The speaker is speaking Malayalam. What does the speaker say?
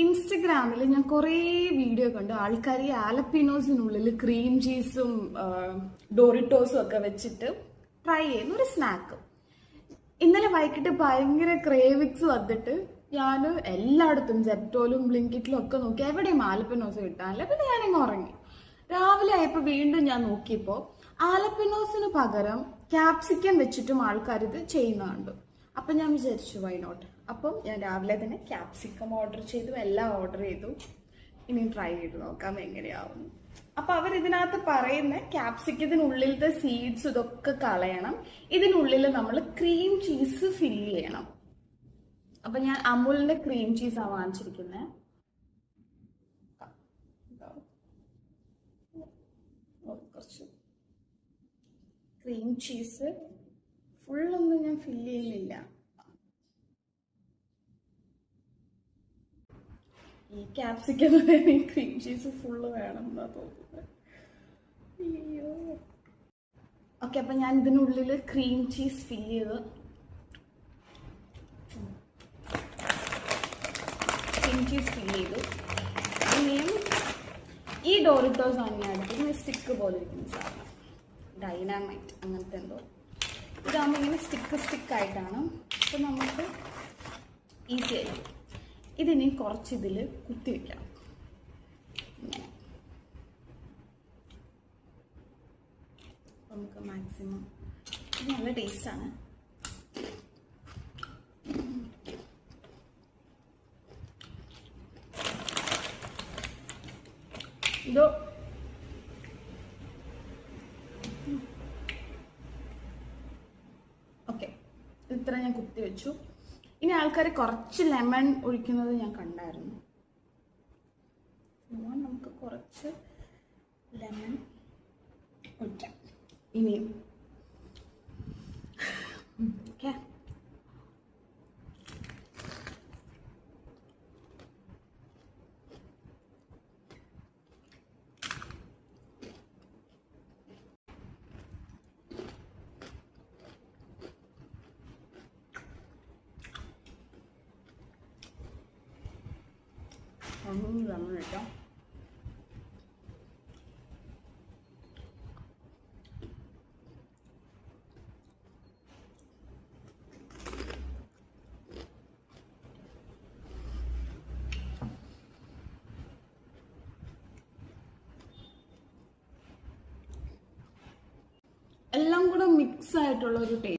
ഇൻസ്റ്റഗ്രാമിൽ ഞാൻ കുറേ വീഡിയോ കണ്ടു. ആൾക്കാർ ഈ ആലപ്പിനോസിനുള്ളിൽ ക്രീം ചീസും ഡോറിറ്റോസും ഒക്കെ വെച്ചിട്ട് ട്രൈ ചെയ്യുന്ന ഒരു സ്നാക്ക്. ഇന്നലെ വൈകിട്ട് ഭയങ്കര ക്രേവിക്സ് വന്നിട്ട് ഞാൻ എല്ലായിടത്തും സെപ്റ്റോലും ബ്ലിങ്കിറ്റിലും ഒക്കെ നോക്കി, എവിടെയും ആലപ്പിനോസ് കിട്ടാനില്ല. പിന്നെ ഞാനിങ്ങ് ഉറങ്ങി. രാവിലെ ആയപ്പോൾ വീണ്ടും ഞാൻ നോക്കിയപ്പോൾ ആലപ്പിനോസിന് പകരം ക്യാപ്സിക്കം വെച്ചിട്ടും ആൾക്കാർ ഇത് ചെയ്യുന്ന കണ്ടു. അപ്പം ഞാൻ വിചാരിച്ചു വൈ നോട്ട്. അപ്പം ഞാൻ രാവിലെ തന്നെ ക്യാപ്സിക്കം ഓർഡർ ചെയ്തു, എല്ലാം ഓർഡർ ചെയ്തു. ഇനി ട്രൈ ചെയ്ത് നോക്കാം എങ്ങനെയാവും. അപ്പൊ അവരിതിനകത്ത് പറയുന്ന ക്യാപ്സിക്കത്തിനുള്ളിലത്തെ സീഡ്സ് ഇതൊക്കെ കളയണം, ഇതിനുള്ളിൽ നമ്മൾ ക്രീം ചീസ് ഫില്ല് ചെയ്യണം. അപ്പൊ ഞാൻ അമുലിന്റെ ക്രീം ചീസാണ് വാങ്ങിച്ചിരിക്കുന്നത്. കുറച്ച് ക്രീം ചീസ് ഫുള്ളൊന്നും ഞാൻ ഫില്ല് ചെയ്യുന്നില്ല. ഈ ക്യാപ്സിക്കം ക്രീം ചീസ് ഫുള്ള് വേണം എന്നാ തോന്നുന്നത്. അയ്യോ. ഓക്കെ, അപ്പൊ ഞാൻ ഇതിനുള്ളിൽ ക്രീം ചീസ് ഫില്ല് ചെയ്ത് ഇനിയും ഈ ഡോറിറ്റോസ് ആണ് ഞാൻ എടുക്കുന്നത്. സ്റ്റിക്ക് പോലെ ഇരിക്കുന്ന സാധനം, ഡൈനാമൈറ്റ് അങ്ങനത്തെ എന്തോ. ഇതാകുമ്പോൾ ഇങ്ങനെ സ്റ്റിക്കായിട്ടാണ്. അപ്പം നമുക്ക് ഈസി ആയിരിക്കും. ഇതിനി കുറച്ച് ഇതിൽ കുത്തി വയ്ക്കണം. ഇങ്ങനെ നമുക്ക് മാക്സിമം ഇത് നല്ല ടേസ്റ്റാണ്. ഇതോ ഓക്കെ, ഇത്ര ഞാൻ കുത്തി വെച്ചു. ഇനി ആൾക്കാർ കുറച്ച് ലെമൺ ഒഴിക്കുന്നത് ഞാൻ കണ്ടായിരുന്നു. നമുക്ക് കുറച്ച് ലെമൺ ഒഴിക്കാം ഇനിയും. ഓക്കെ, ലെമൺ ഒഴിക്കാം. എല്ലാം കൂടെ മിക്സ് ആയിട്ടുള്ള ഒരു ടേസ്റ്റ്.